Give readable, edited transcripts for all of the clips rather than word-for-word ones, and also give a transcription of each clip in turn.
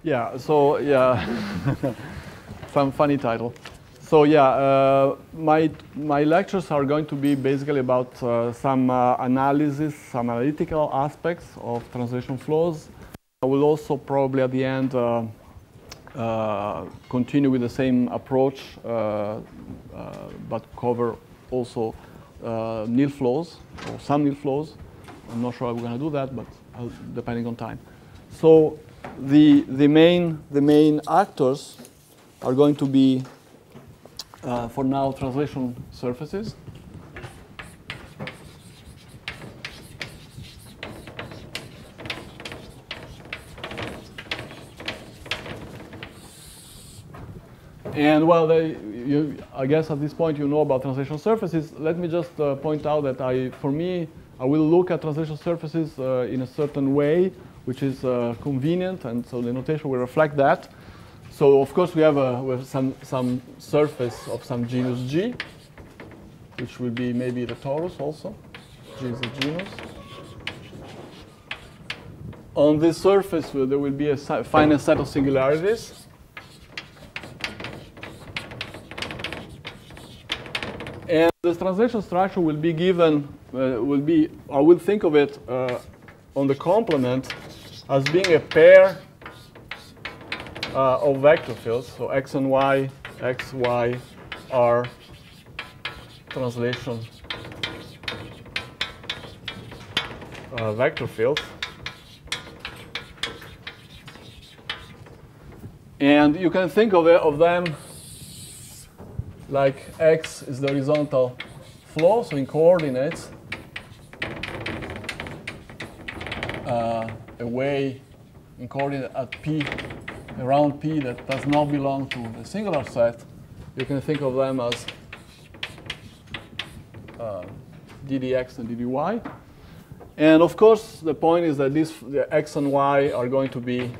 Yeah, so yeah, some funny title. So yeah, my lectures are going to be basically about some analysis, some analytical aspects of translation flows. I will also probably at the end continue with the same approach, but cover also nil flows, or some nil flows. I'm not sure how we're going to do that, but depending on time. So the main actors are going to be, for now, translation surfaces. And well, I guess at this point you know about translation surfaces. Let me just point out that for me, I will look at translation surfaces in a certain way, which is convenient, and so the notation will reflect that. So of course we have some surface of some genus G, which will be maybe the Taurus also. G is a genus. On this surface, there will be a finite set of singularities. And this translation structure will be given, I will think of it on the complement as being a pair of vector fields. So x and y, x, y are translation vector fields. And you can think of them like x is the horizontal flow, so in coordinates, away in coordinate at p, around p that does not belong to the singular set. You can think of them as ddx and ddy. And of course, the point is that the x and y are going to be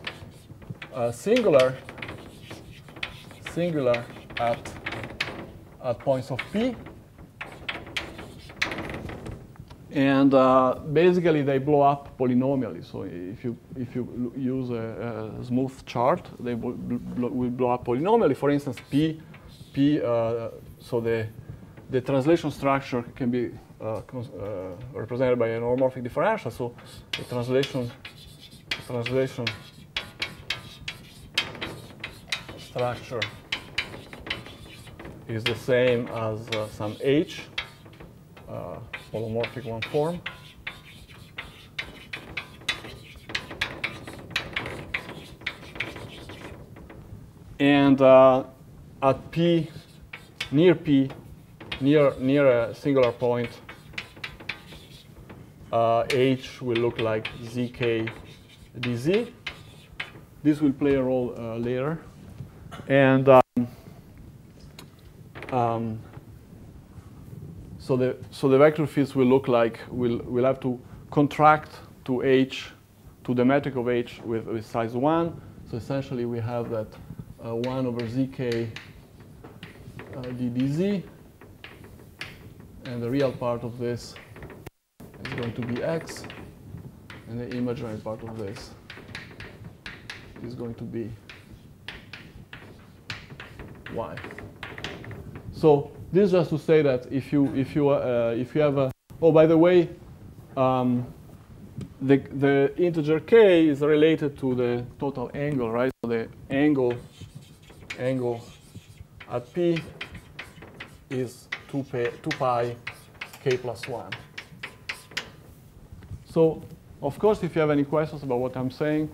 singular at points of p. And basically, they blow up polynomially. So if you use a smooth chart, they will blow up polynomially. For instance, p. So the translation structure can be represented by an automorphic differential. So the translation structure is the same as some h, holomorphic one form. And at p, near a singular point, h will look like zk dz. This will play a role later. And so the vector fields will look like we'll have to contract to h, to the metric of h with size 1. So essentially we have that 1 over zk ddz, and the real part of this is going to be x, and the imaginary part of this is going to be y. So this is just to say that if you have a, oh, by the way, the integer k is related to the total angle, right? So the angle at p is 2 pi k plus 1. So of course, if you have any questions about what I'm saying,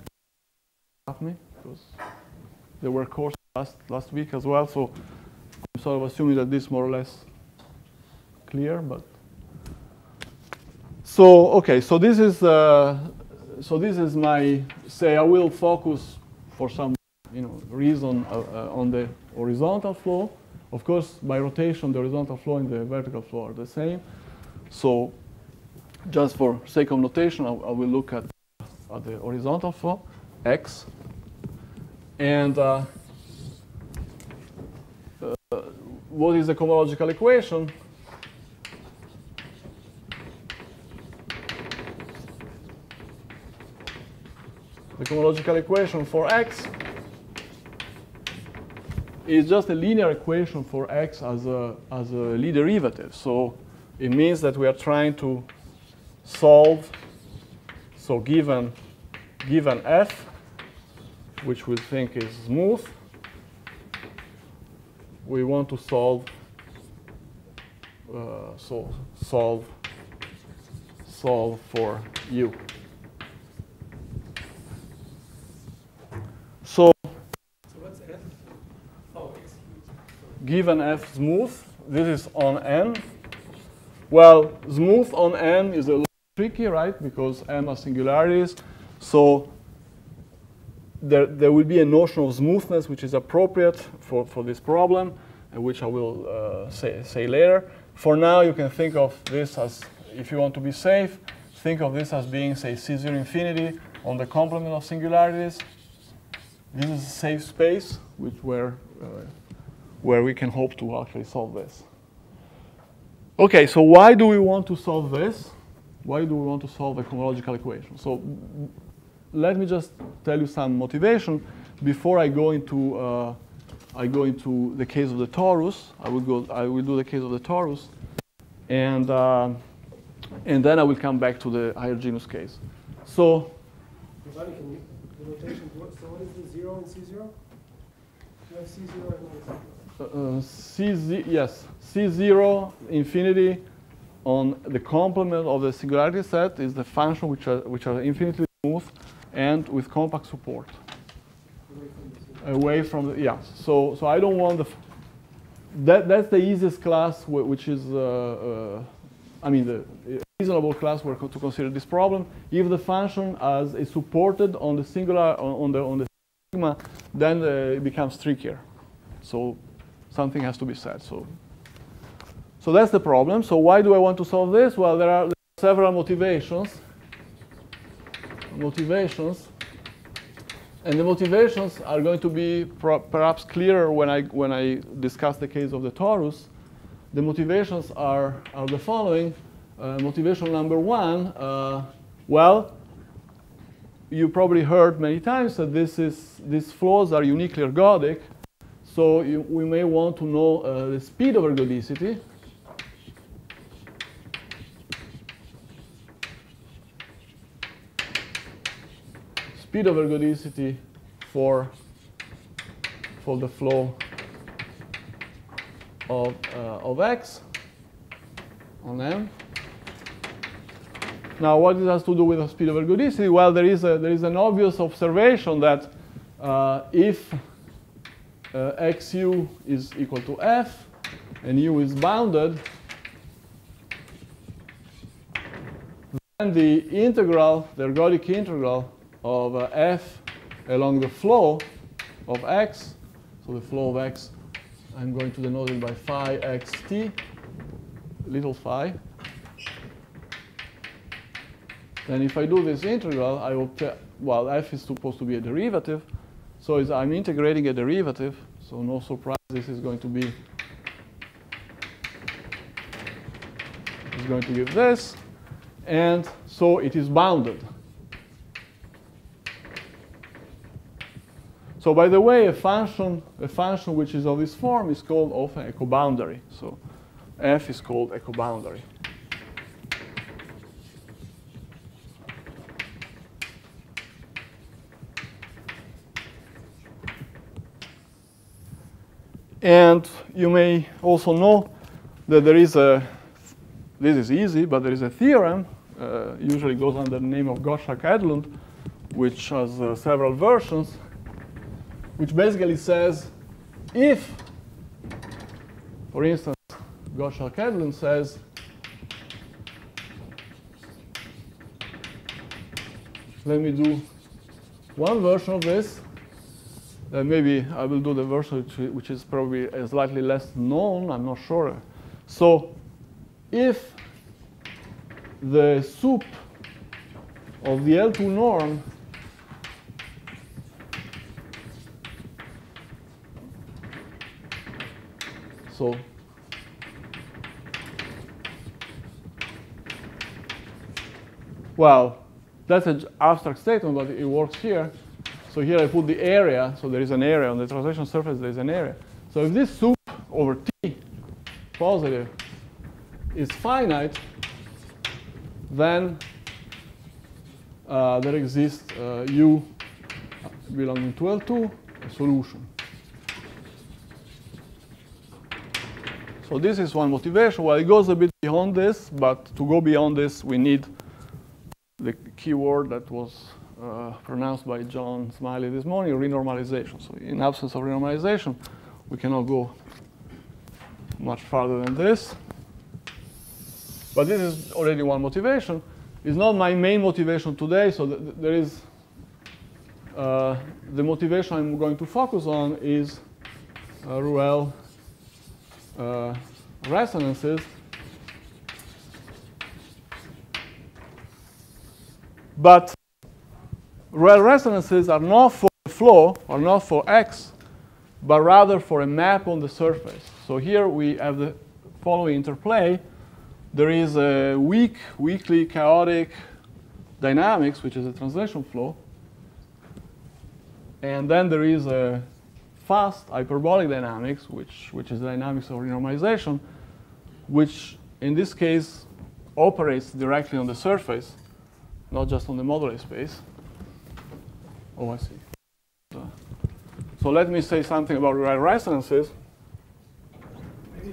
ask me, because there were courses last week as well. So I'm sort of assuming that this is more or less clear, but so okay. So this is my say. I will focus for some reason on the horizontal flow. Of course, by rotation, the horizontal flow and the vertical flow are the same. So just for sake of notation, I will look at the horizontal flow, x, and what is the cohomological equation? the cohomological equation for x is just a linear equation for x as a Lie derivative. So it means that we are trying to solve, so given f, which we think is smooth, we want to solve solve for u. So what's f? Oh, given f smooth, this is on n. Well, smooth on n is a little tricky, right? Because m are singularities. So there will be a notion of smoothness which is appropriate for this problem, which I will say later. For now, you can think of this as, if you want to be safe, think of this as being, say, C0 infinity on the complement of singularities. This is a safe space where we can hope to actually solve this. Okay, so why do we want to solve this? Why do we want to solve a cohomological equation? So let me just tell you some motivation before I go into the case of the torus. I will do the case of the torus, and then I will come back to the higher genus case. So, Giovanni, can you the notation? So what is the 0 and C0? You have C0 and yes, C0 infinity on the complement of the singularity set is the function which are infinitely smooth and with compact support. Away from the, yeah. So I don't want that's the easiest class which is I mean the reasonable class where to consider this problem. If the function is supported on the singular on the sigma, then it becomes trickier. So something has to be said. So that's the problem. So why do I want to solve this? Well, there are several motivations. And the motivations are going to be perhaps clearer when I discuss the case of the torus. The motivations are the following. Motivation number one, well, you probably heard many times that these flows are uniquely ergodic. So we may want to know the speed of ergodicity. Speed of ergodicity for the flow of x on m. Now, what it has to do with the speed of ergodicity? Well, there is an obvious observation that if xu is equal to f and u is bounded, then the ergodic integral of f along the flow of x, so the flow of x, I'm going to denote it by phi xt, little phi. Then if I do this integral, I will well, f is supposed to be a derivative, so I'm integrating a derivative, so no surprise, this is going to be, it's going to give this, and so it is bounded. So by the way, a function which is of this form is called often a coboundary. So f is called a coboundary. And you may also know that there is this is easy, but there is a theorem, usually goes under the name of Gottschalk-Edlund, which has several versions, which basically says if, for instance, Gottschalk-Edlund says let me do one version of this, then maybe I will do the version which is probably slightly less known, I'm not sure. So if the sup of the L2 norm so well, That's an abstract statement, but it works here. So here I put the area. So there is an area on the translation surface. There is an area. So if this soup over T positive is finite, then there exists U belonging to L2, a solution. So this is one motivation. Well, it goes a bit beyond this, but to go beyond this, we need the key word that was pronounced by John Smiley this morning, renormalization. So in absence of renormalization, we cannot go much farther than this. But this is already one motivation. It's not my main motivation today, so there is the motivation I'm going to focus on is Ruelle resonances. But Ruelle resonances are not for the flow, or not for X, but rather for a map on the surface. So here we have the following interplay. There is a weakly chaotic dynamics, which is a translation flow. And then there is a fast hyperbolic dynamics, which is the dynamics of renormalization, which in this case operates directly on the surface, not just on the moduli space. Oh, I see. So let me say something about Ruelle resonances. Can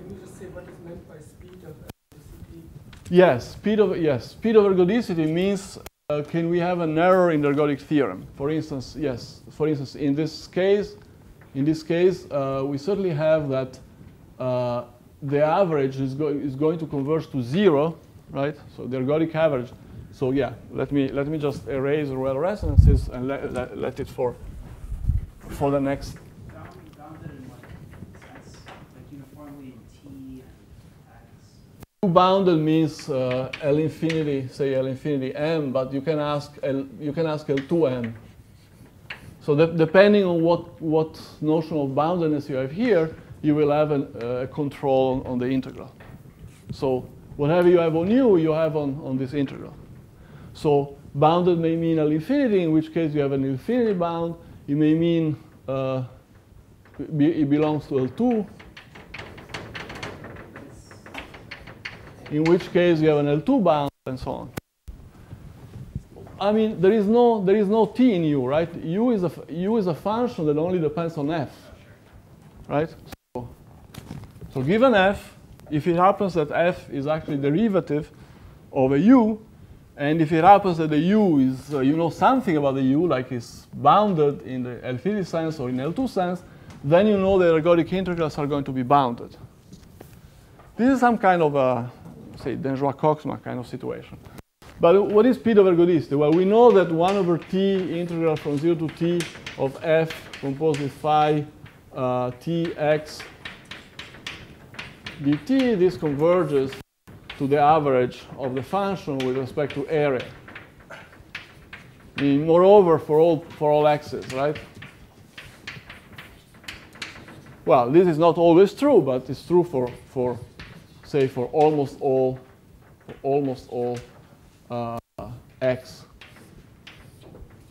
you just say what is meant by speed of ergodicity? Yes, speed of ergodicity means can we have an error in the ergodic theorem? For instance, yes. For instance, in this case, we certainly have that the average is going to converge to 0, right? So the ergodic average. So yeah, let me just erase Ruelle resonances and let it for the next. Bounded in what sense? Like uniformly in T and X? Bounded means L infinity, say L infinity M, but you can ask L2 M. So depending on what notion of boundedness you have here, you will have a control on the integral. So whatever you have on U, you have on this integral. So bounded may mean L infinity, in which case you have an infinity bound. It may mean it belongs to L2, in which case you have an L2 bound, and so on. I mean, there is no T in U, right? U is a function that only depends on F, right? So given F, if it happens that F is actually derivative of a U, and if it happens that the U is, you know something about the U, like it's bounded in the L infinity sense or in L2 sense, then you know the ergodic integrals are going to be bounded. This is some kind of a, say, Denjoy-Koxma kind of situation. But what is speed of ergodicity? Well, we know that 1 over T integral from 0 to T of F composed with phi Tx dt, this converges to the average of the function with respect to area. Moreover, for all x's, right? Well, this is not always true, but it's true for almost all x.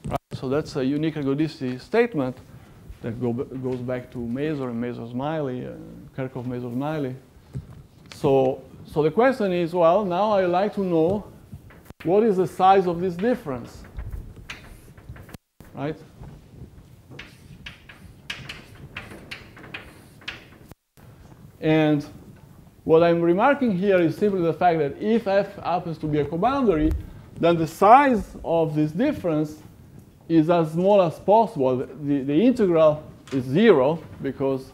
Right? So that's a unique ergodicity statement that goes back to Mazur and Mazur-Smiley, Kerckhoff-Mazur-Smiley. So the question is, well, now I like to know what is the size of this difference, right? And what I'm remarking here is simply the fact that if F happens to be a coboundary, then the size of this difference is as small as possible. The integral is 0 because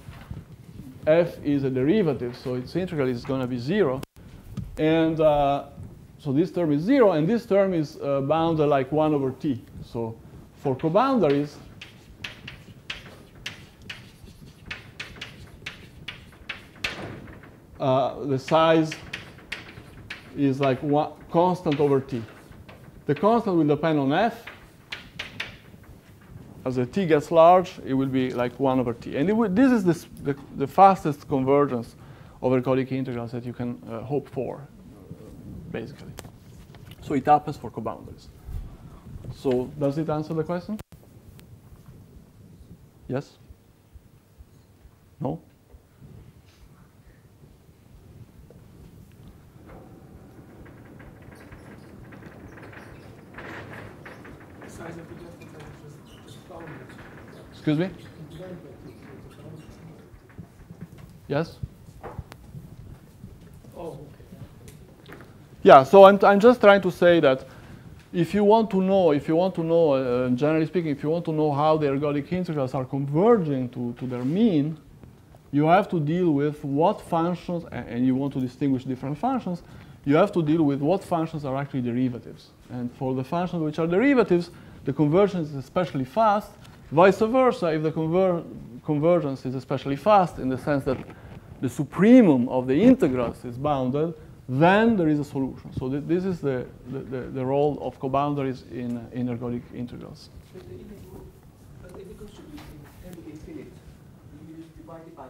F is a derivative, so its integral is going to be 0. And so this term is 0, and this term is bounded like 1 over T. So for coboundaries, the size is like one constant over T. The constant will depend on F. As the T gets large, it will be like 1 over T. And this is the fastest convergence of ergodic integrals that you can hope for, basically. So it happens for coboundaries. So does it answer the question? Yes? No? The size of the difference is just bounded. Excuse me? Yes? Oh, okay. Yeah, so I'm just trying to say that if you want to know, generally speaking, if you want to know how the ergodic integrals are converging to their mean, you have to deal with what functions, and you want to distinguish different functions, you have to deal with what functions are actually derivatives. And for the functions which are derivatives, the convergence is especially fast. Vice versa, if the convergence is especially fast in the sense that the supremum of the integrals is bounded, then there is a solution. So this is the role of coboundaries in ergodic integrals. But the integral should be infinite. You divide it by t.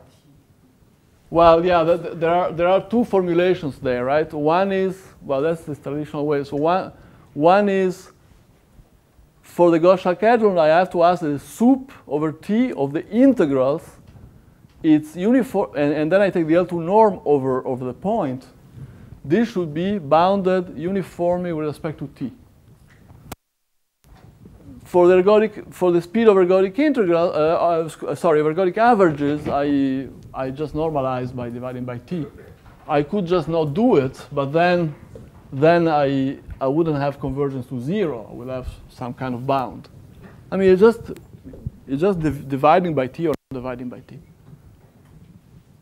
Well, yeah, there are two formulations there, right? One is, well, that's the traditional way. So one is, for the Gauss-Schacke-Edlund, I have to ask the sup over t of the integrals. It's uniform, and then I take the L2 norm over the point. This should be bounded uniformly with respect to t. For the speed of ergodic integral, ergodic averages, I just normalize by dividing by t. I could just not do it, but then I wouldn't have convergence to 0. I will have some kind of bound. I mean, it's just dividing by t or not dividing by t.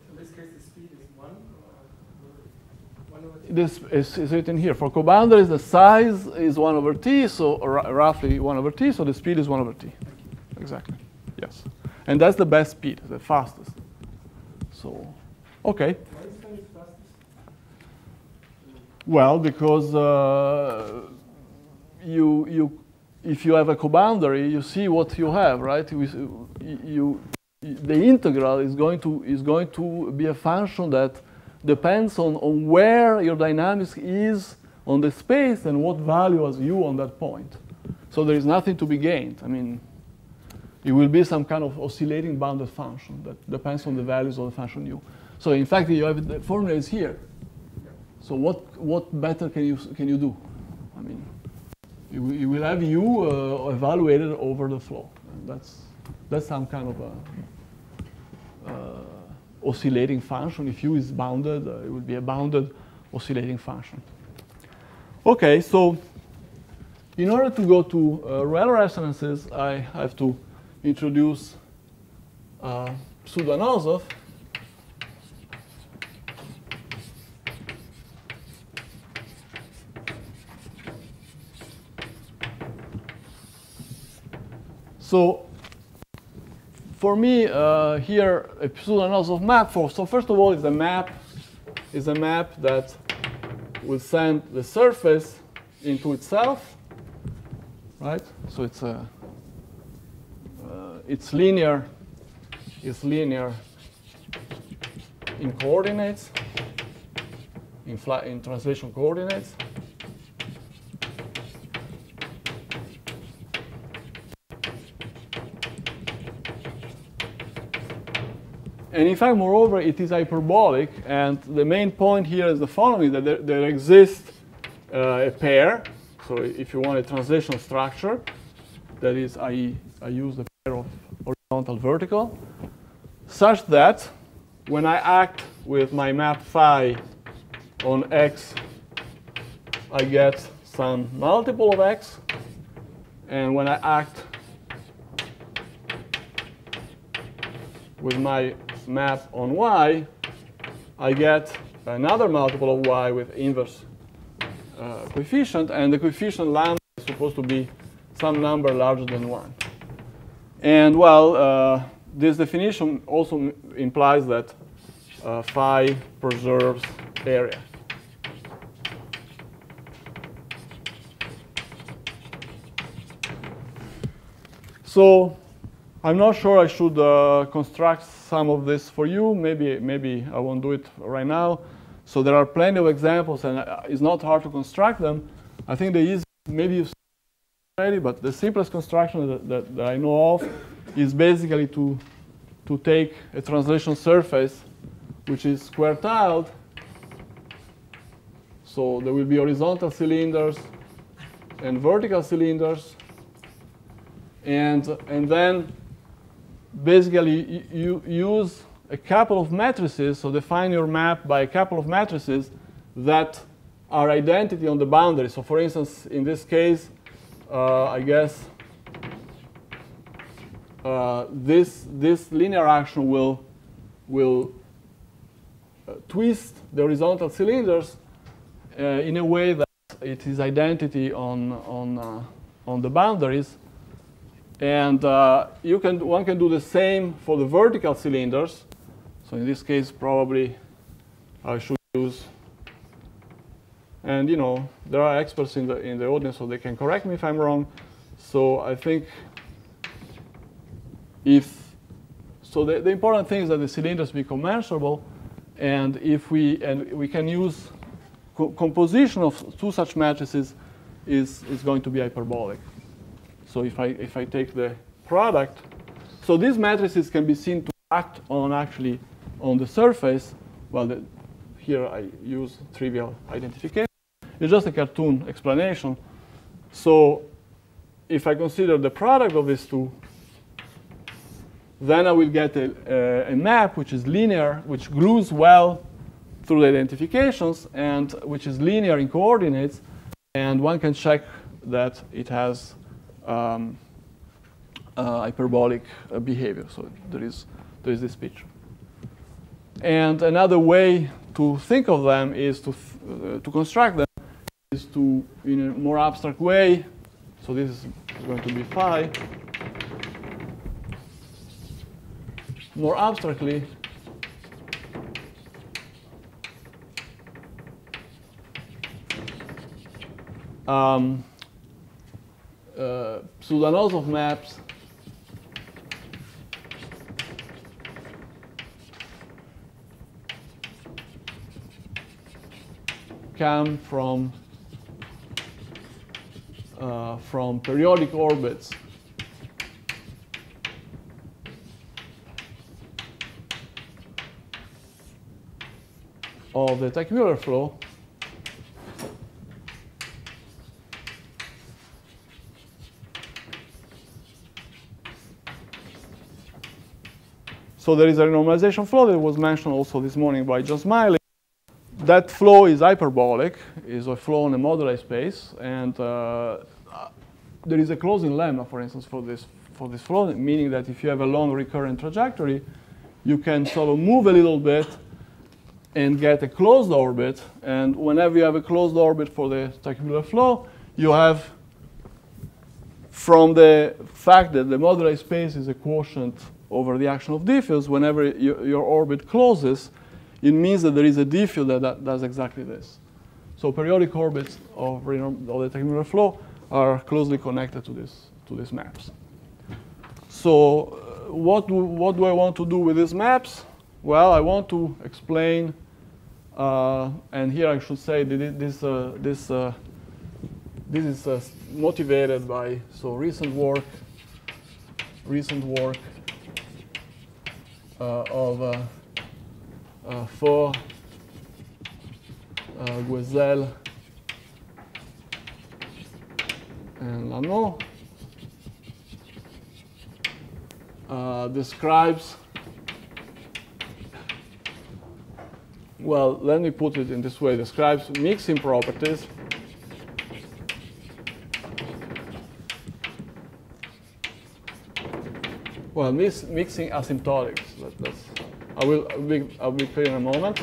In this case, the speed is 1 or 1 over t. This is written here. For coboundaries, the size is 1 over t, so roughly 1 over t, so the speed is 1 over t. Exactly. Yes. And that's the best speed, the fastest. So, okay. Why is that fastest? Well, because if you have a coboundary, you see what you have, right? The integral is going to be a function that depends on where your dynamics is on the space and what value has u on that point. So there is nothing to be gained. I mean, it will be some kind of oscillating bounded function that depends on the values of the function u. So in fact, you have the formula is here. So what better can you do? I mean, you will have u evaluated over the flow. And that's some kind of a oscillating function. If u is bounded, it will be a bounded oscillating function. Okay, so in order to go to Ruelle resonances, I have to introduce pseudo-Anosov. So for me, here a pseudo-Anosov map. So first of all, is a map that will send the surface into itself, right? So it's linear in coordinates, in translation coordinates. And in fact, moreover, it is hyperbolic. And the main point here is the following, that there exists a pair. So if you want a translation structure, that is, I use the pair of horizontal vertical, such that when I act with my map phi on x, I get some multiple of x. And when I act with my map on y, I get another multiple of y with inverse coefficient, and the coefficient lambda is supposed to be some number larger than 1. And well, this definition also implies that phi preserves area. So I'm not sure I should construct some of this for you. Maybe I won't do it right now. So there are plenty of examples, and it's not hard to construct them. I think the easiest, maybe you've seen it already, but the simplest construction that I know of is basically to take a translation surface which is square-tiled. So there will be horizontal cylinders and vertical cylinders. And then basically you use a couple of matrices, so define your map by a couple of matrices that are identity on the boundary. So for instance, in this case, I guess this linear action will twist the horizontal cylinders in a way that it is identity on the boundaries. And one can do the same for the vertical cylinders. So in this case, probably I should use, and there are experts in the audience, so they can correct me if I'm wrong. So I think the important thing is that the cylinders be commensurable, and we can use composition of two such matrices is going to be hyperbolic. So if I take the product, so these matrices can be seen to act actually on the surface. Well, here I use trivial identification. It's just a cartoon explanation. So if I consider the product of these two, then I will get a map which is linear, which glues well through the identifications, and which is linear in coordinates. And one can check that it has hyperbolic behavior. So there is this picture. And another way to think of them is to construct them is to, in a more abstract way. So this is going to be phi. More abstractly, pseudo-Anosov maps come from periodic orbits of the Teichmueller flow. So there is a renormalization flow that was mentioned also this morning by John Smiley. That flow is hyperbolic, is a flow in a moduli space, and there is a closing lemma, for instance, for this flow, meaning that if you have a long recurrent trajectory, you can sort of move a little bit and get a closed orbit. And whenever you have a closed orbit for the Teichmueller flow, you have, from the fact that the moduli space is a quotient over the action of diffuse, whenever your orbit closes, it means that there is a diffuse that does exactly this. So periodic orbits of the Teichmueller flow are closely connected to these maps. So what do I want to do with these maps? Well, I want to explain, and here I should say that this is motivated by recent work of Faure, Gouezel and Lanneau describes, well, let me put it in this way, describes mixing properties well, mixing asymptotics. I'll be clear in a moment.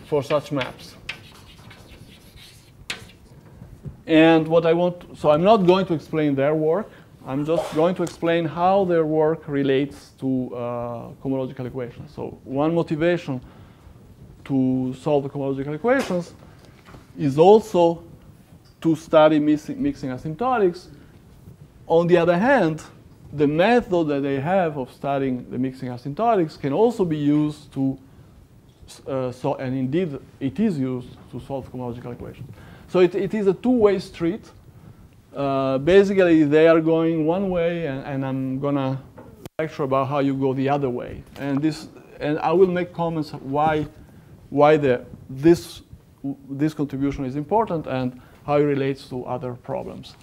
For such maps. And what I want, so I'm not going to explain their work. I'm just going to explain how their work relates to cohomological equations. So one motivation to solve the cohomological equations is also to study mixing asymptotics. On the other hand, the method that they have of studying the mixing asymptotics can also be used to And indeed, it is used to solve cohomological equations. So it is a two-way street. Basically, they are going one way, and I'm going to lecture about how you go the other way. And I will make comments why this contribution is important and how it relates to other problems.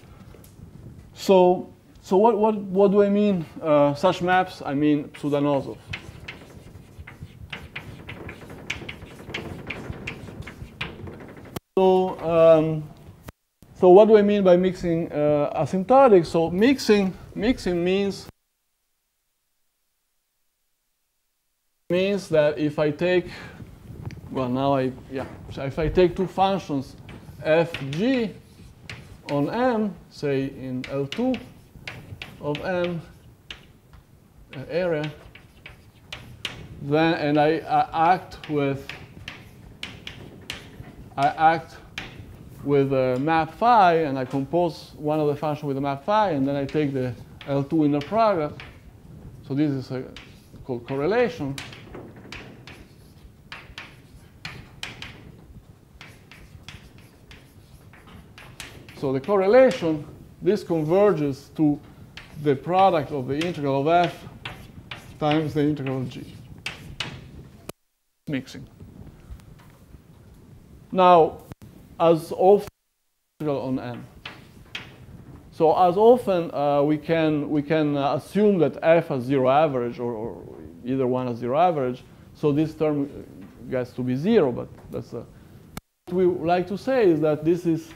So what do I mean? Such maps, I mean pseudo-Anosov. So what do I mean by mixing asymptotic? So mixing means that if I take, if I take two functions fg on M, say in L2 of M area, then and I act with a map phi, and I compose one of the functions with a map phi, and then I take the L2 inner product. So this is called correlation. So the correlation, this converges to the product of the integral of f times the integral of g. Mixing. Now, as often on n. So as often we can assume that f has zero average, or either one has zero average. So this term gets to be zero, but that's what we like to say is that this is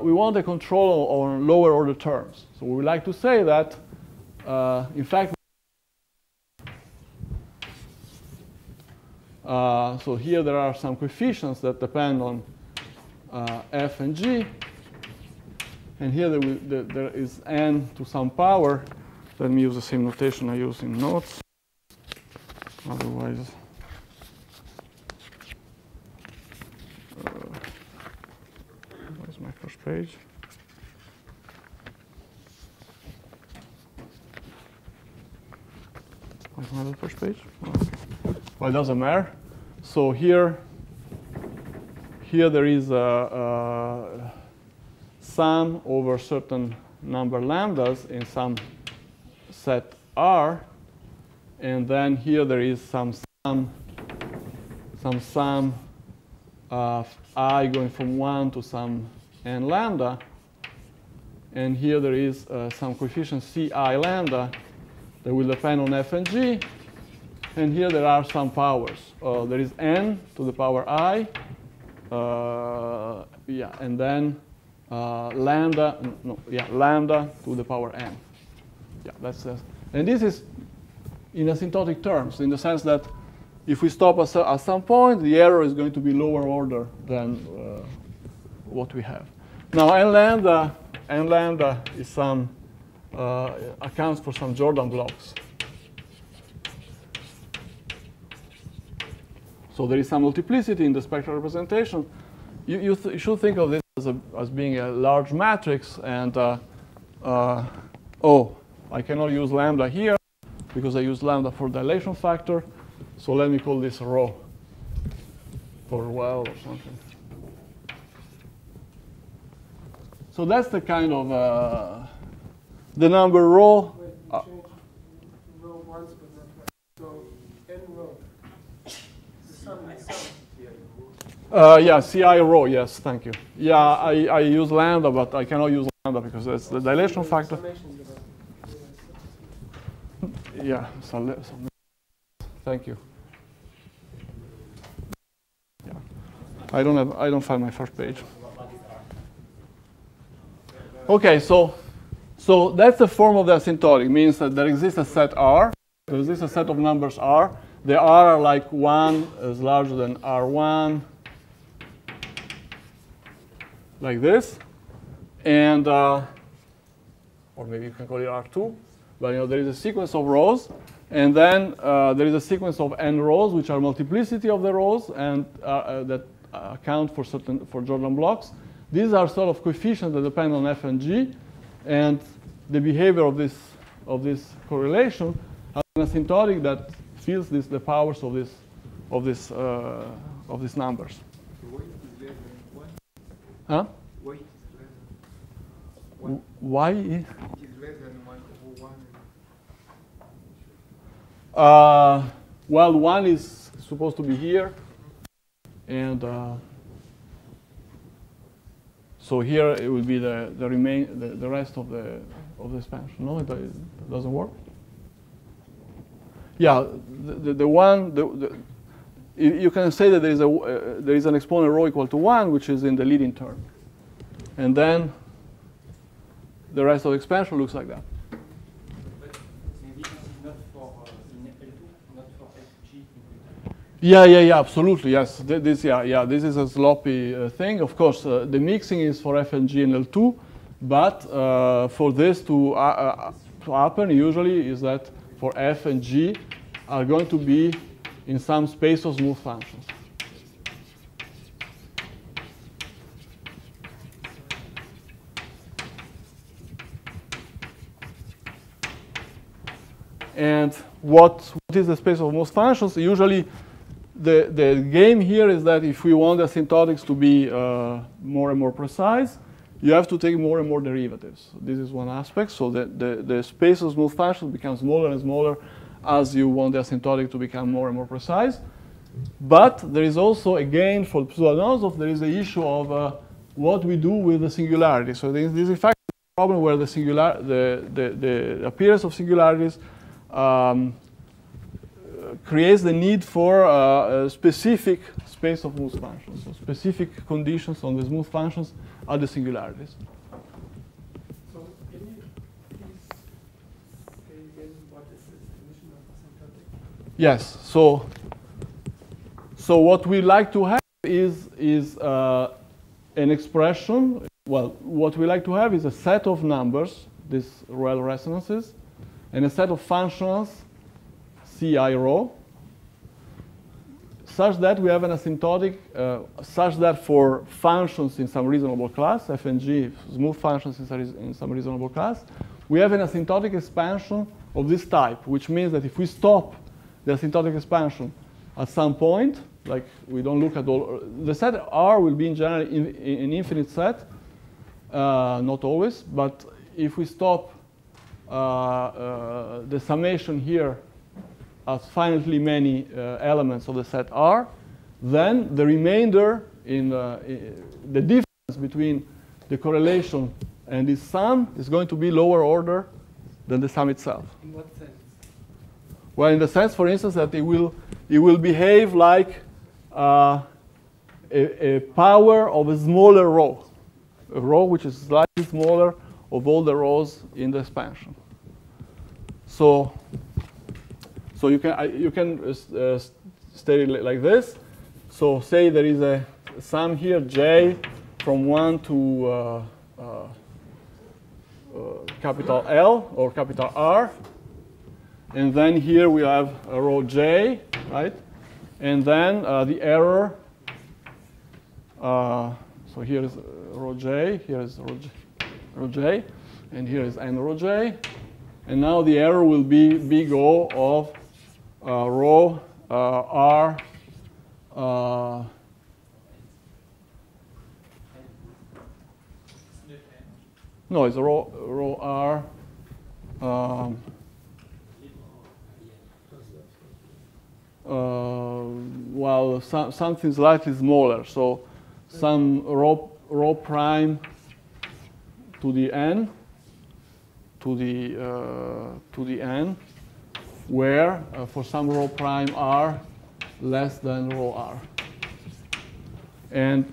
we want a control on lower order terms. So we like to say that in fact. So here there are some coefficients that depend on f and g. And here there is n to some power. Let me use the same notation I use in notes. Otherwise, where's my first page? Where's my first page? Well, it doesn't matter. So here there is a sum over certain number lambdas in some set R, and then here there is some sum of I going from 1 to some n lambda, and here there is some coefficient ci lambda that will depend on f and g. And here there are some powers. There is n to the power I, and then lambda to the power n. Yeah, that's and this is in asymptotic terms, in the sense that if we stop at some point, the error is going to be lower order than what we have. Now n lambda is some accounts for some Jordan blocks. So there is some multiplicity in the spectral representation. You should think of this as being a large matrix. And I cannot use lambda here because I use lambda for dilation factor. So let me call this rho for Ruelle or something. So that's the kind of the number rho. Wait, you changed rho once, but not twice. So n rho. Yeah, CI rho, yes, thank you. Yeah, I use lambda, but I cannot use lambda because that's the dilation factor. Yeah, thank you. Yeah, I don't find my first page. Okay, so that's the form of the asymptotic. It means that there exists a set R. There exists a set of numbers R. The R are like 1 is larger than R1, like this. And, or maybe you can call it R2. But there is a sequence of rows. And then there is a sequence of n rows, which are multiplicity of the rows and that account for Jordan blocks. These are sort of coefficients that depend on f and g. And the behavior of this correlation has an asymptotic that fills the powers of these numbers. So why it is less than 1? Huh? Why it is less than 1? Why? It is less than 1 over 1. Well, 1 is supposed to be here, and so here it will be the rest of the expansion. No, it doesn't work. Yeah, you can say that there is an exponent rho equal to 1, which is in the leading term, and then the rest of the expansion looks like that. But maybe this is not for in L2, not for FG. Yeah, absolutely, yes. This is a sloppy thing. Of course, the mixing is for F and G and L2, but for this to happen, usually is that for F and G are going to be in some space of smooth functions. And what is the space of smooth functions? Usually, the game here is that if we want the asymptotics to be more and more precise, you have to take more and more derivatives. This is one aspect. So the space of smooth functions becomes smaller and smaller as you want the asymptotic to become more and more precise. But there is also, again, for pseudo-Anosov, there is the issue of what we do with the singularity. So this is in fact a problem where the appearance of singularities creates the need for a specific space of smooth functions, so specific conditions on the smooth functions are the singularities. So can you please say again what is the definition of asymptotic? Yes. So what we like to have is an expression. Well, what we like to have is a set of numbers, these Ruelle resonances, and a set of functionals, Ci rho, such that we have an asymptotic, such that for functions in some reasonable class, f and g, smooth functions in some reasonable class, we have an asymptotic expansion of this type, which means that if we stop the asymptotic expansion at some point, like we don't look at all, the set R will be in general an infinite set, not always, but if we stop the summation here as finitely many elements of the set R, then the remainder in the difference between the correlation and this sum is going to be lower order than the sum itself. In what sense? Well, in the sense, for instance, that it will behave like a power of a smaller row, a row which is slightly smaller of all the rows in the expansion. So you can state it like this. So say there is a sum here, j, from 1 to capital L or capital R. And then here we have a row j, right? And then the error. So here is row j, here is row j, and here is n row j. And now the error will be big O of rho R no, it's a rho R well, something slightly smaller. So some rho prime to the n to the n, where for some rho prime R less than rho R. And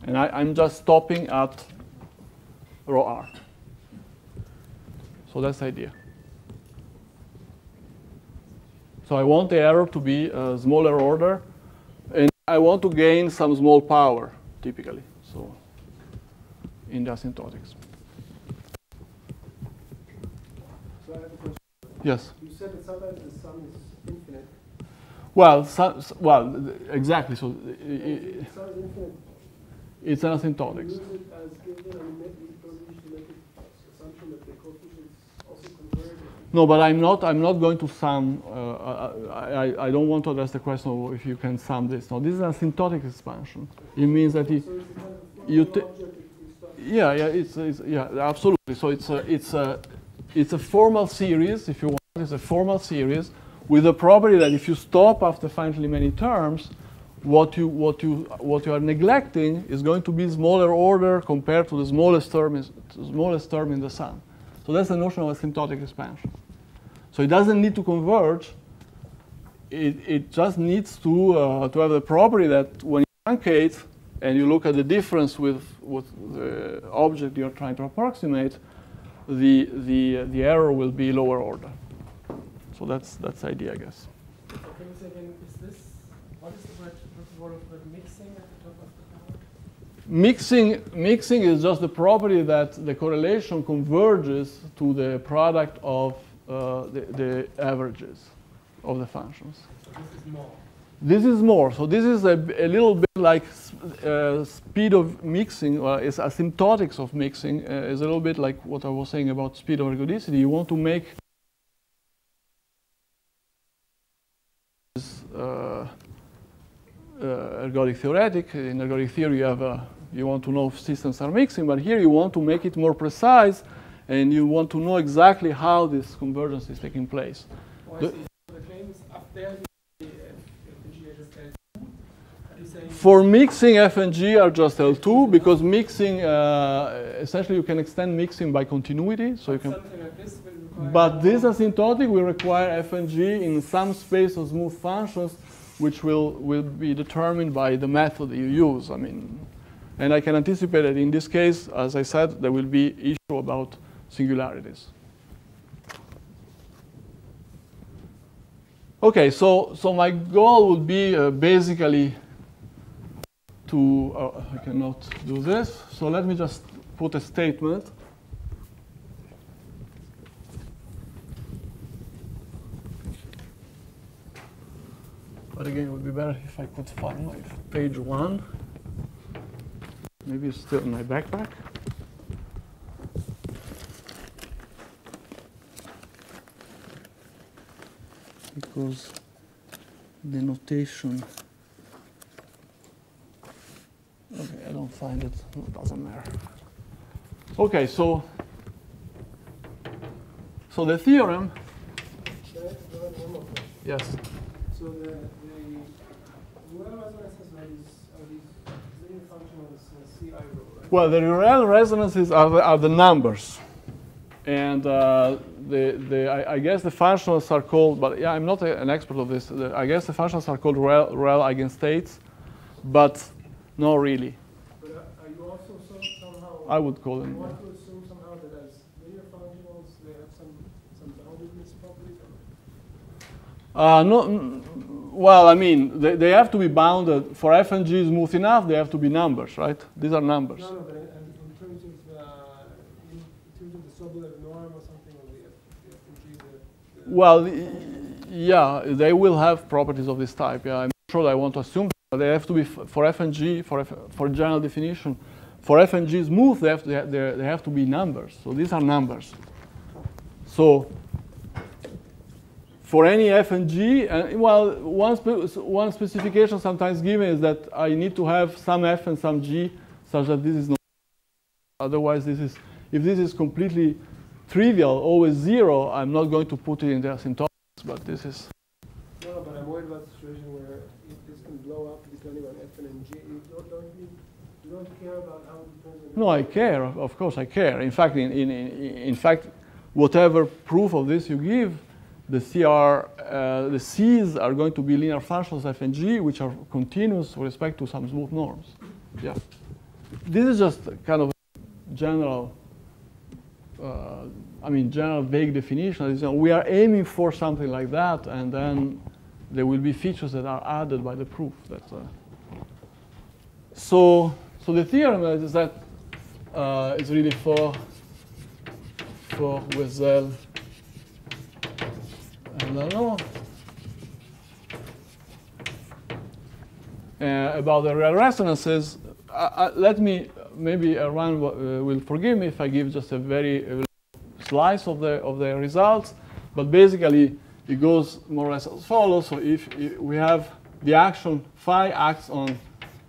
I'm just stopping at rho R. So that's the idea. So I want the error to be a smaller order, and I want to gain some small power, typically. So in the asymptotics. So I have a question. Yes. You said that sometimes the sum is infinite. Well, exactly. So If the sum is infinite, it's an you asymptotics. use it as given, and you don't usually make it assumption that the coefficients also converge. No, but I'm not going to sum. I don't want to address the question of if you can sum this. No, this is an asymptotic expansion. It means that yeah, absolutely. So it's a formal series, if you want. It's a formal series with a property that if you stop after finitely many terms, what you are neglecting is going to be smaller order compared to the smallest term in the sum. So that's the notion of asymptotic expansion. So it doesn't need to converge. It just needs to have the property that when you truncate and you look at the difference with the object you're trying to approximate, the error will be lower order. So that's the idea, I guess. Can you say again, what is the word of mixing at the top of the tower? Mixing is just the property that the correlation converges to the product of the averages of the functions. So this is more. This is more. So this is a little bit like speed of mixing, or it's asymptotics of mixing. Is a little bit like what I was saying about speed of ergodicity. You want to make ergodic theoretic. In ergodic theory, you want to know if systems are mixing, but here you want to make it more precise, and you want to know exactly how this convergence is taking place. The claims up there, for mixing, F and G are just L2 because mixing, essentially, you can extend mixing by continuity. So you can. Something like this will require. But this asymptotic will require F and G in some space of smooth functions, which will be determined by the method you use. I mean, and I can anticipate that in this case, as I said, there will be issue about singularities. Okay, so my goal would be basically to, I cannot do this, so let me just put a statement. But again, it would be better if I could find my page 1. Maybe it's still in my backpack. Because the notation, okay, I don't find it, it doesn't matter. Okay, so the theorem, yes. So the Ruelle resonances are these linear functions CI rho, right? Well, the Ruelle resonances are the numbers, and I guess the functionals are called, but yeah, I'm not an expert of this. I guess the functionals are called Ruelle eigenstates, but not really. But are you also somehow? I would call them. You want to assume somehow that as linear functionals they have some boundedness properties? No. Well, I mean, they have to be bounded. For F and G smooth enough, they have to be numbers, right? These are numbers. No, but in terms of the Sobolev norm or something, or the F and G, well, yeah, they will have properties of this type. Yeah, I'm not sure that I want to assume, but they have to be for F and G for general definition. For F and G smooth, they have to be numbers. So these are numbers. So for any F and G, well, one specification sometimes given is that I need to have some F and some G such that this is not. Otherwise, if this is completely trivial, always 0, I'm not going to put it in the asymptotics, but this is. No, but I'm worried about the situation where this can blow up depending on F and G. You don't care about how it depends on. No, I care. Of course, I care. In fact, in fact, whatever proof of this you give, the C's are going to be linear functions F and G, which are continuous with respect to some smooth norms. Yeah. This is just kind of general, general vague definition. We are aiming for something like that, and then there will be features that are added by the proof. So the theorem is that it's really for Gouezel and Lanneau about the Ruelle resonances. Let me, maybe Ran will forgive me if I give just a very slice of the results. But basically, it goes more or less as follows. So if we have the action phi acts on,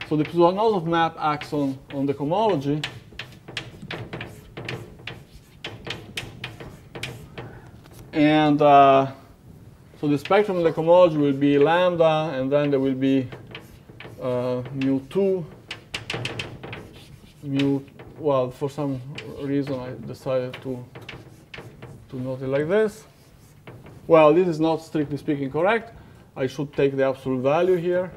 so the pseudo-Anosov map acts on the cohomology. And so the spectrum of the cohomology will be lambda, and then there will be mu2, well, for some reason I decided to note it like this. Well, this is not strictly speaking correct. I should take the absolute value here.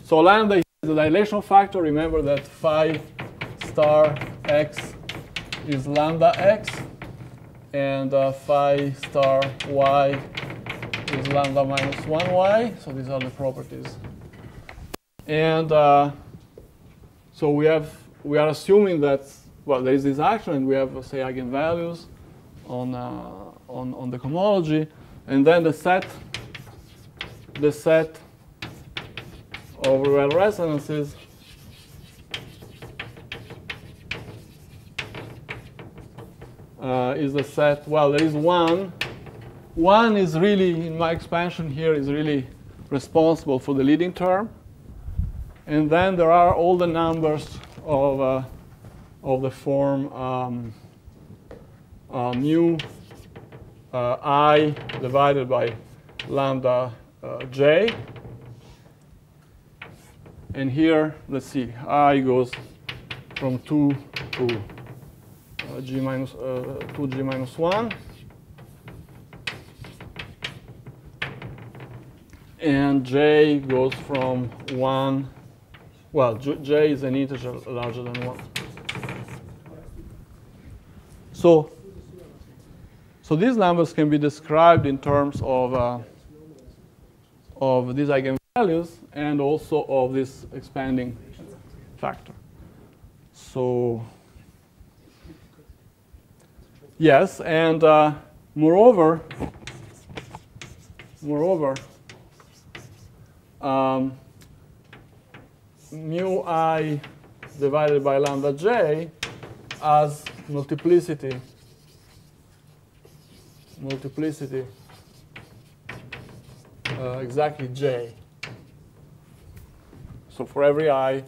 So lambda is the dilation factor. Remember that phi star x is lambda x, and phi star y is lambda minus 1y. So these are the properties. And so we are assuming that, well, there is this action, and we have, say, eigenvalues on the cohomology, and then the set of Ruelle resonances is the set. Well, there is one. One is really, in my expansion here, is really responsible for the leading term. And then there are all the numbers of the form mu I divided by lambda j. And here, let's see, I goes from 2 to g minus 1. And j goes from 1. Well, j is an integer larger than 1. So these numbers can be described in terms of these eigenvalues and also of this expanding factor. So yes, and moreover, mu I divided by lambda j as multiplicity exactly j. So for every I,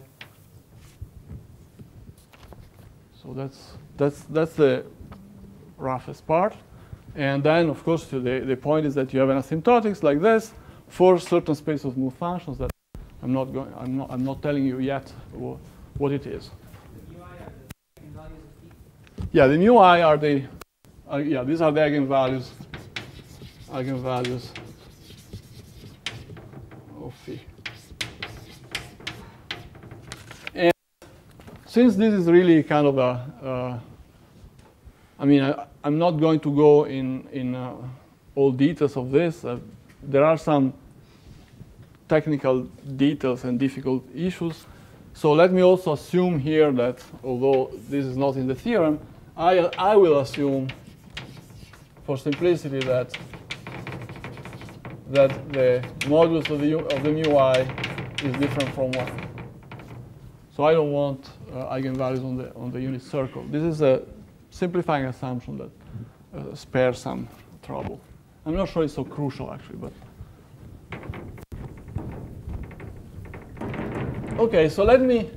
so that's the roughest part. And then, of course, the point is that you have an asymptotics like this for certain space of move functions that I'm not telling you yet what it is. The mu I are the eigenvalues of phi? Yeah, the mu I are the these are the eigenvalues of phi. And since this is really kind of a I mean, I'm not going to go in all details of this. There are some technical details and difficult issues. So let me also assume here that, although this is not in the theorem, I will assume, for simplicity, that the modulus of the mu I is different from 1. So I don't want eigenvalues on the unit circle. This is a simplifying assumption that spares some trouble. I'm not sure it's so crucial, actually, but. Okay, so let me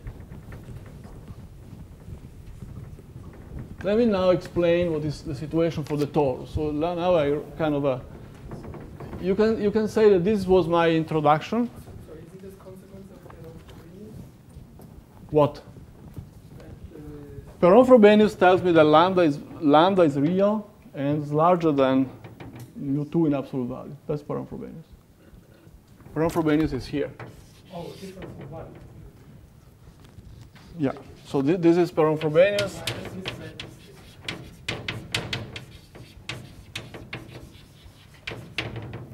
now explain what is the situation for the torus. So now I kind of you can say that this was my introduction. So is it a consequence of Perron-Frobenius? What? Perron-Frobenius tells me that lambda is real and is larger than mu2 in absolute value. That's Perron-Frobenius. Perron-Frobenius is here. Oh, difference of 1. Yeah. So this is Perron-Frobenius.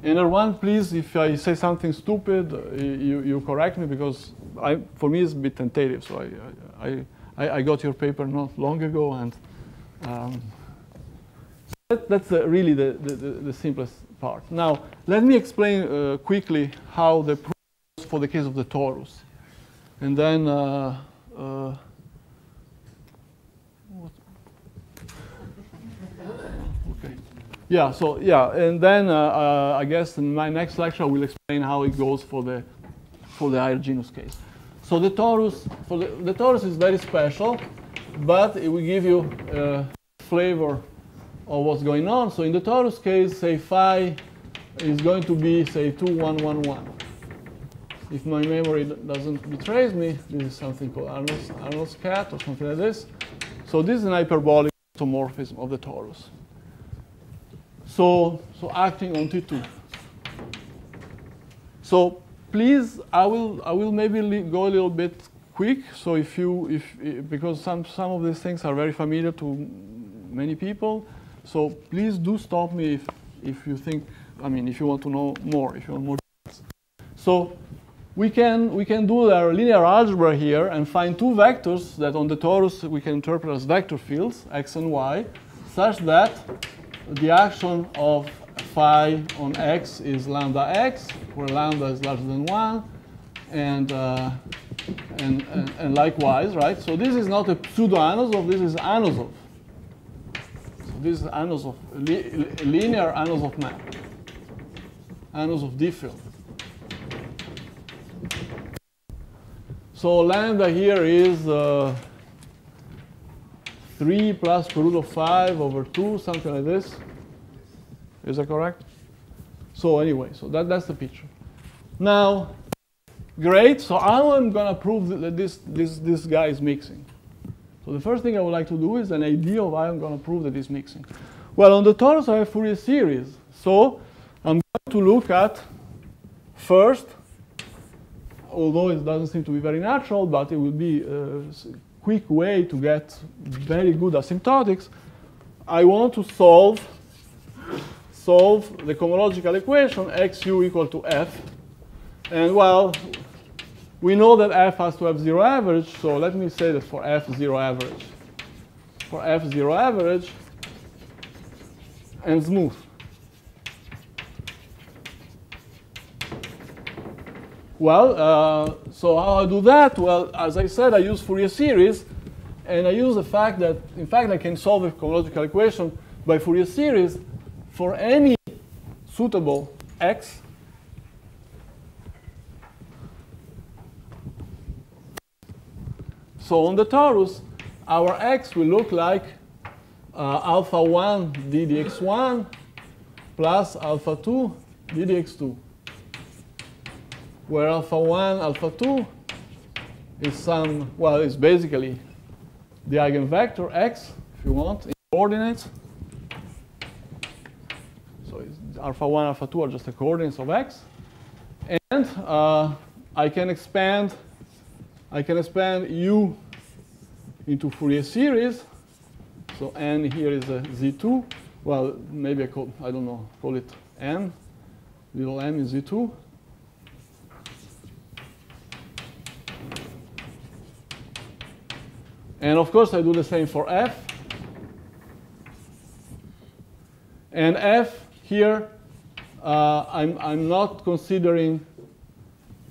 And R1, please, if I say something stupid, you correct me, because for me it's a bit tentative. So I got your paper not long ago, and that's really the simplest part. Now, let me explain quickly how the proof is for the case of the torus. And then okay. Yeah, so yeah, and then I guess in my next lecture I will explain how it goes for the higher genus case. So the torus, the torus is very special, but it will give you a flavor of what's going on. So in the torus case, say phi is going to be, say, 2, 1, 1, 1. If my memory doesn't betray me, this is something called Arnold's cat or something like this. So this is an hyperbolic automorphism of the torus. So acting on T2. So please, I will maybe go a little bit quick. So because some of these things are very familiar to many people. So please do stop me if you think, I mean, if you want to know more, if you want more details. So we can do our linear algebra here and find two vectors that on the torus we can interpret as vector fields, x and y, such that the action of phi on x is lambda x, where lambda is larger than 1, and likewise, right? So this is not a pseudo-Anosov, this is Anosov. So this is Anosov, linear Anosov map, Anosov D field. So lambda here is 3 plus square root of 5 over 2, something like this. Is that correct? So anyway, so that's the picture. Now, great. So how I'm going to prove that this guy is mixing? So the first thing I would like to do is an idea of how I'm going to prove that it's mixing. Well, on the torus I have Fourier series. So I'm going to look at first, although it doesn't seem to be very natural, but it would be a quick way to get very good asymptotics. I want to solve the cohomological equation xu equal to f. And well, we know that f has to have zero average, so let me say that for f zero average. For f zero average and smooth. Well, so how I do that? Well, as I said, I use Fourier series, and I use the fact that, in fact, I can solve a cohomological equation by Fourier series for any suitable x. So on the torus, our x will look like alpha 1 ddx1 plus alpha 2 ddx2. Where alpha 1, alpha 2 is some, well, it's basically the eigenvector x, if you want, in coordinates. So alpha 1, alpha 2 are just the coordinates of x. And I can expand u into Fourier series. So n here is a z2. Well, maybe I don't know, call it n. Little m is z2. And of course, I do the same for f. And f here, I'm not considering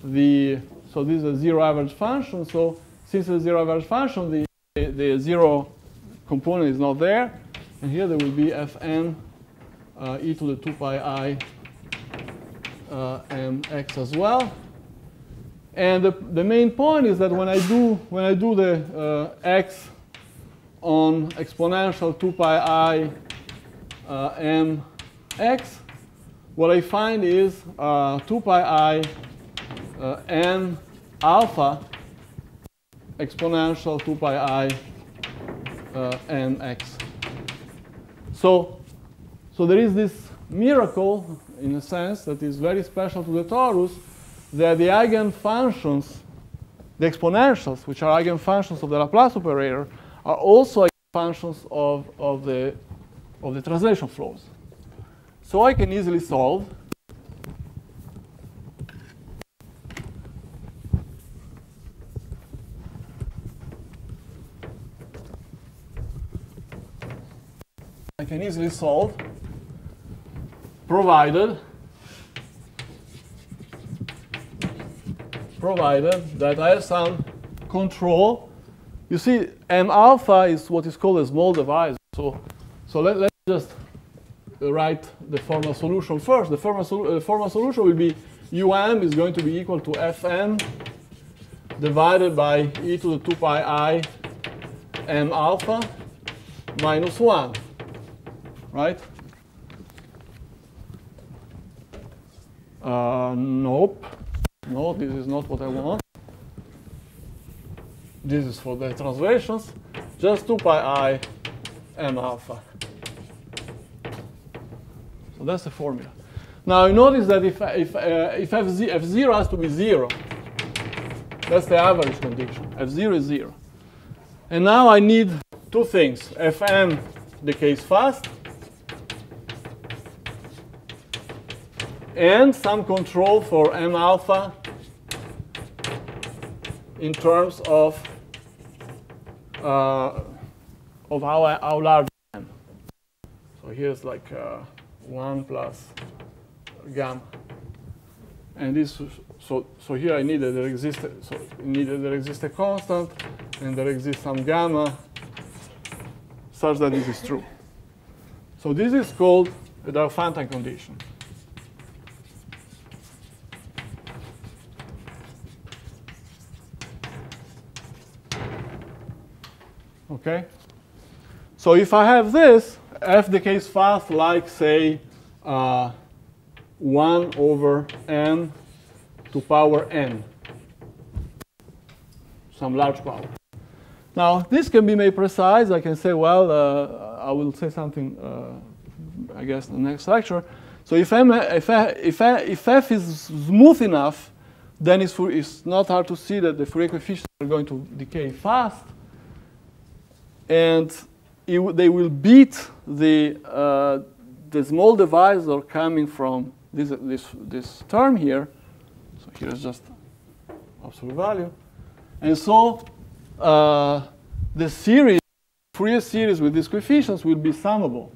so this is a zero average function. So since it's a zero average function, the zero component is not there. And here there will be fn e to the 2 pi I mx as well. And the main point is that when I do the x on exponential 2 pi I mx, what I find is 2 pi I n alpha exponential 2 pi I mx. So there is this miracle, in a sense, that is very special to the torus, that the eigenfunctions, the exponentials, which are eigenfunctions of the Laplace operator, are also eigenfunctions of the translation flows. So I can easily solve provided provided that I have some control. You see, M alpha is what is called a small divisor. So let's just write the formal solution first. The formal solution will be UM is going to be equal to Fn divided by e to the 2 pi I M alpha minus 1, right? Nope. No, this is not what I want. This is for the translations. Just 2 pi I M alpha. So that's the formula. Now you notice that if F0 has to be 0, that's the average condition. F0 is 0. And now I need two things. Fm decays fast, and some control for M alpha in terms of how large I am. So here's like 1 plus gamma, and this. So here I need that there exists. So there exists a constant, and there exists some gamma, such that this is true. So this is called the Diophantine condition. Okay. So if I have this, f decays fast, like say 1 over n to power n, some large power. Now this can be made precise. I can say, well, I will say something, I guess, in the next lecture. So if f is smooth enough, then it's not hard to see that the Fourier coefficients are going to decay fast, and they will beat the small divisor coming from this term here. So here is just absolute value. And so the series, Fourier series with these coefficients will be summable,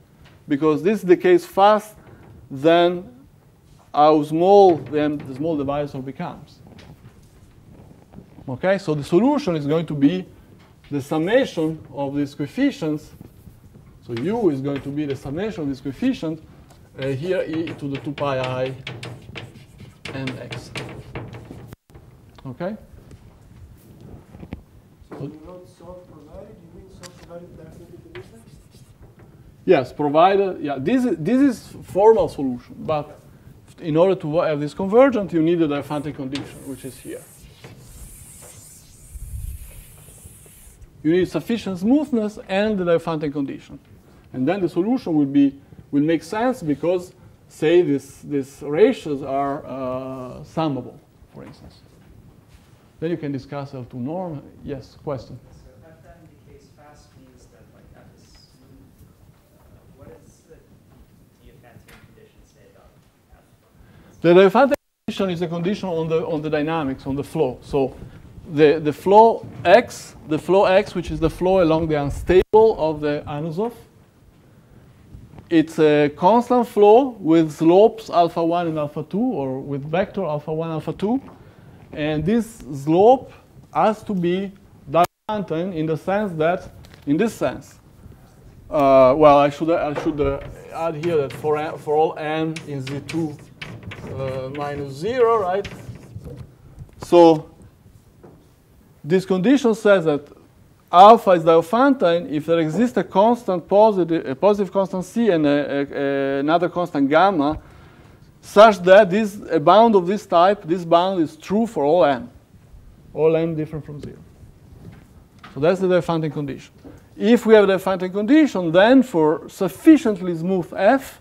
because this decays fast, then how small the small divisor becomes. Okay, so the solution is going to be the summation of these coefficients. So u is going to be the summation of these coefficients. Here e to the 2 pi I and x. Okay? So you not solve provided, you mean solve provided definitely condition? Yes, provided, yeah, this is formal solution, but in order to have this convergent, you need a Diophantine condition, which is here. You need sufficient smoothness and the Diophantine condition. And then the solution will make sense because, say, these ratios are summable, for instance. Then you can discuss L2 norm. Yes, question? So Fn decays fast means that like F is smooth. What does the Diophantine condition say about F? The Diophantine condition is a condition on the dynamics, on the flow. So the flow x, which is the flow along the unstable of the Anosov, it's a constant flow with slopes alpha 1 and alpha 2, or with vector alpha 1, alpha 2. And this slope has to be Diophantine in the sense that, in this sense, well, I should add here that for all n in Z2 minus 0, right? So this condition says that alpha is Diophantine if there exists a constant positive constant c and another constant gamma, such that a bound of this type, this bound is true for all n different from 0. So that's the Diophantine condition. If we have a Diophantine condition, then for sufficiently smooth f,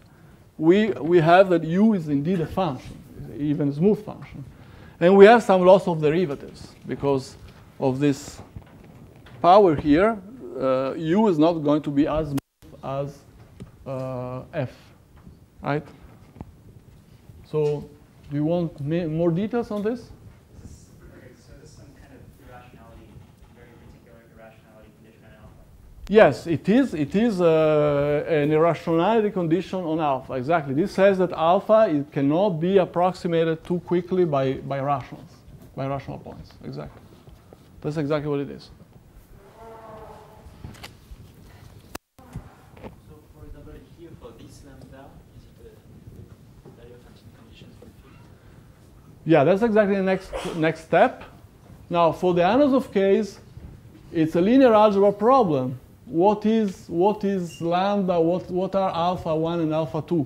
we have that u is indeed a function, even a smooth function. And we have some loss of derivatives because of this power here. U is not going to be as smooth as f, right? So do you want more details on this? Okay, so this is some kind of irrationality, very particular irrationality condition on alpha. Yes, it is an irrationality condition on alpha. Exactly. This says that alpha cannot be approximated too quickly by rationals. by rational points. Exactly. That's exactly what it is. So, for example, here for this lambda, is it the value of conditions fulfilled? Yeah, that's exactly the next step. Now, for the Anosov case, it's a linear algebra problem. What is lambda? What are alpha 1 and alpha 2?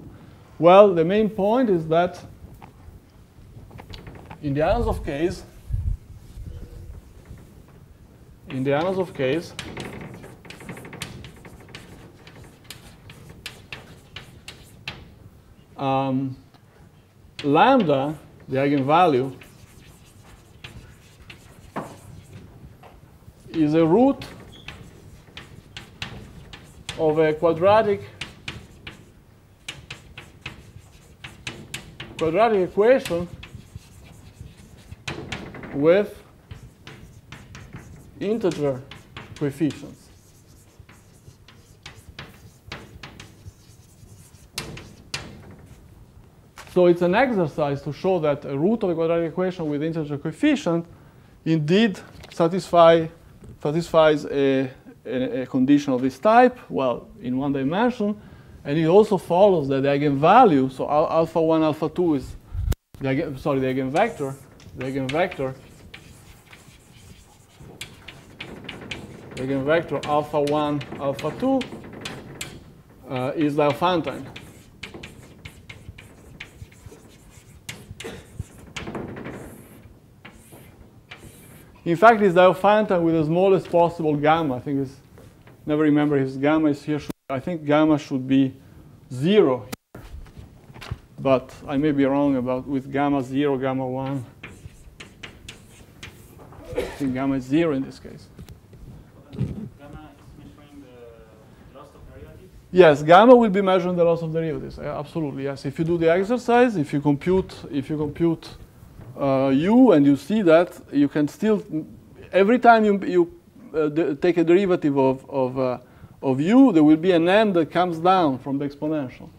Well, the main point is that in the Anosov case, lambda, the eigenvalue, is a root of a quadratic equation with integer coefficients. So it's an exercise to show that a root of a quadratic equation with integer coefficient indeed satisfies a condition of this type, well, in one dimension. And it also follows that the eigenvalue, so alpha 1, alpha 2 is the eigenvector alpha 1, alpha 2 is Diophantine. In fact, it's Diophantine with the smallest possible gamma. I think never remember his gamma is here. I think gamma should be 0 here. But I may be wrong about with gamma 0, gamma 1. I think gamma is 0 in this case. Gamma is measuring the loss of derivatives? Yes, gamma will be measuring the loss of derivatives. Absolutely, yes. If you do the exercise, if you compute u and you see that, you can still, every time you take a derivative of u, there will be an m that comes down from the exponential.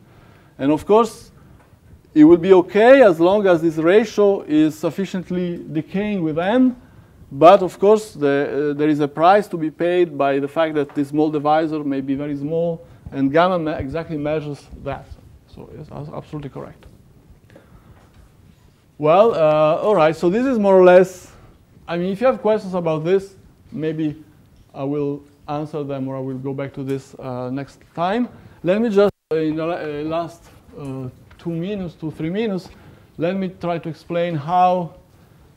And of course, it will be okay as long as this ratio is sufficiently decaying with m. But of course, there is a price to be paid by the fact that this small divisor may be very small, and gamma exactly measures that. So it's absolutely correct. Well, all right, so this is more or less, I mean, if you have questions about this, maybe I will answer them or I will go back to this next time. Let me just, in the last 2 minutes, 2-3 minutes, let me try to explain how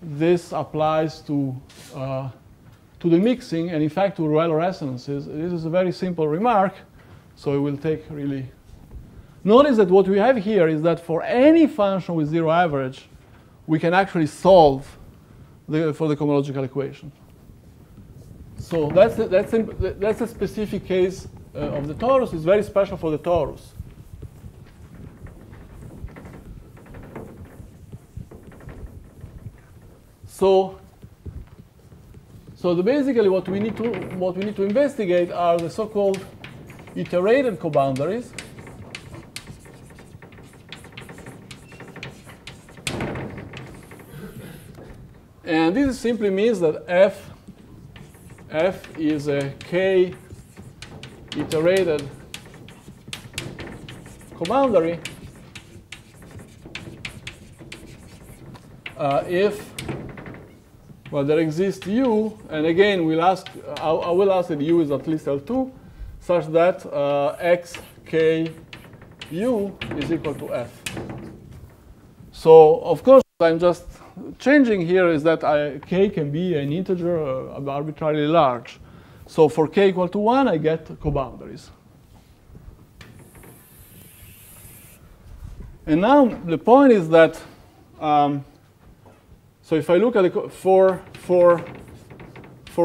this applies to the mixing and in fact to Ruelle resonances. This is a very simple remark, so it will take really. Notice that what we have here is that for any function with zero average, we can actually solve for the cohomological equation. So that's a specific case of the torus. It's very special for the torus. So basically what we need to investigate are the so-called iterated coboundaries. And this simply means that f is a k iterated coboundary if, well, there exists u, and again I will ask that u is at least L2, such that x k u is equal to f. So of course I'm just changing here is that k can be an integer arbitrarily large. So for k equal to 1, I get coboundaries. And now the point is that, so if I look at the for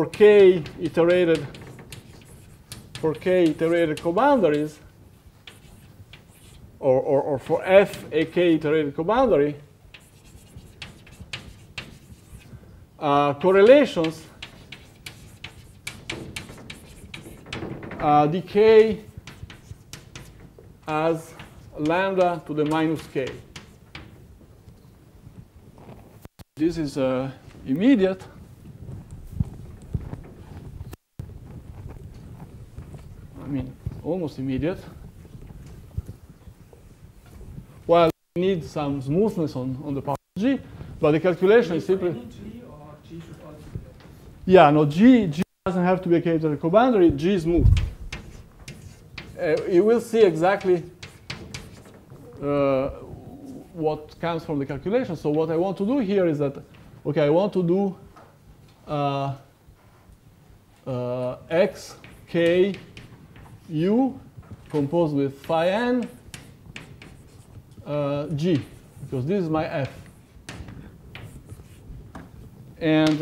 k iterated coboundaries, or for f a k iterated coboundary, correlations decay as lambda to the minus k. This is immediate. I mean, almost immediate. Well, we need some smoothness on the power G, but the calculation is simply. G or G should also be there? Yeah, no, G doesn't have to be a k-iterated coboundary. G is smooth. You will see exactly what comes from the calculation. So what I want to do here is that, okay, I want to do x, k, u composed with phi n, g, because this is my f. And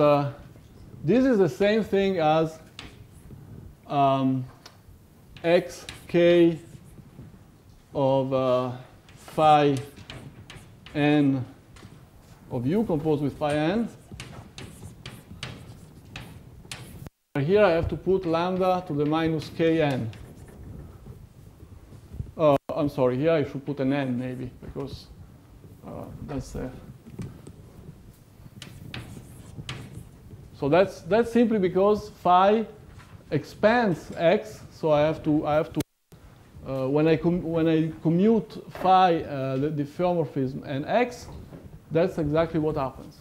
this is the same thing as x, k of phi n of u composed with phi n. Here I have to put lambda to the minus kn. I'm sorry, here I should put an n maybe, because that's so that's simply because phi expands x, so I have to when I commute phi the diffeomorphism and x, that's exactly what happens.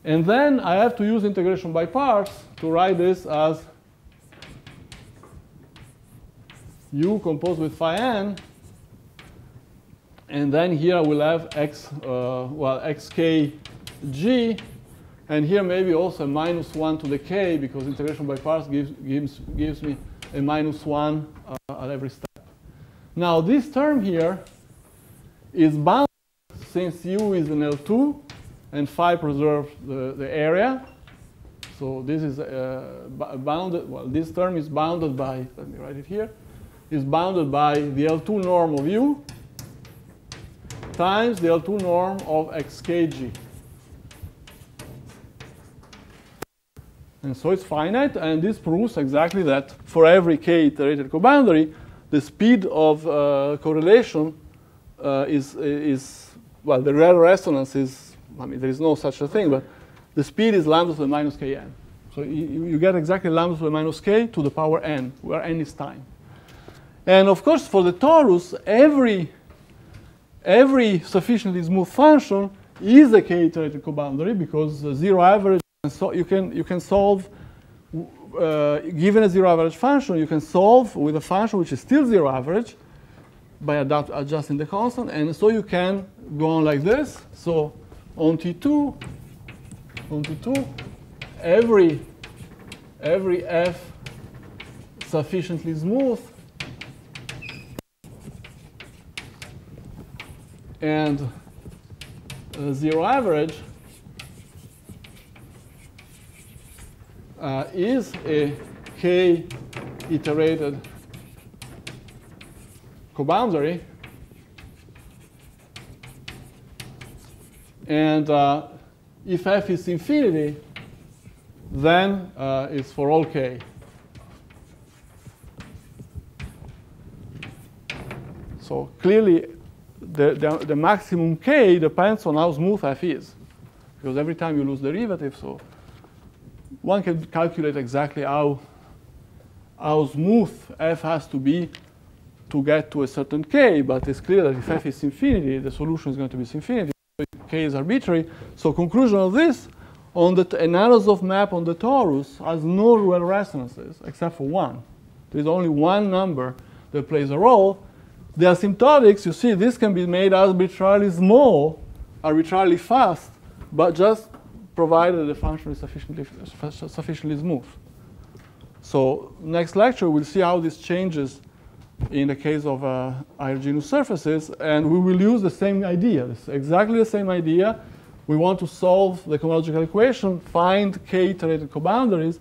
And then I have to use integration by parts to write this as u composed with phi n, and then here I will have x, well, xk g, and here maybe also a minus 1 to the k, because integration by parts gives me a minus 1 at every step. Now this term here is bounded, since u is in L2 and phi preserves the area. So this is bounded, well, this term is bounded by, let me write it here, is bounded by the L2 norm of u times the L2 norm of xkg. And so it's finite, and this proves exactly that for every k iterated coboundary, the speed of correlation is, well, the real resonance is, I mean, there is no such a thing, but the speed is lambda to the minus kn. So you get exactly lambda to the minus k to the power n, where n is time. And of course, for the torus, every sufficiently smooth function is a k-iterated coboundary, because zero average. And so you can solve, given a zero average function, you can solve with a function which is still zero average by adjusting the constant. And so you can go on like this. So on T2, every f sufficiently smooth and zero average is a k-iterated coboundary, and if f is infinity, then it's for all k. So clearly, the maximum k depends on how smooth f is, because every time you lose derivative, so one can calculate exactly how smooth f has to be to get to a certain k, but it's clear that if f is infinity, the solution is going to be infinity. K is arbitrary. So conclusion of this, on the an Anosov map on the torus has no Ruelle resonances except for one. There is only one number that plays a role. The asymptotics, you see, this can be made arbitrarily small, arbitrarily fast, but just provided the function is sufficiently smooth. So next lecture, we'll see how this changes in the case of homogeneous surfaces, and we will use the same idea. It's exactly the same idea. We want to solve the Chronological Equation, find k-iterated coboundaries,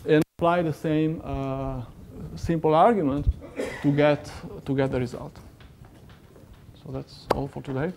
and apply the same simple argument to get the result. So that's all for today.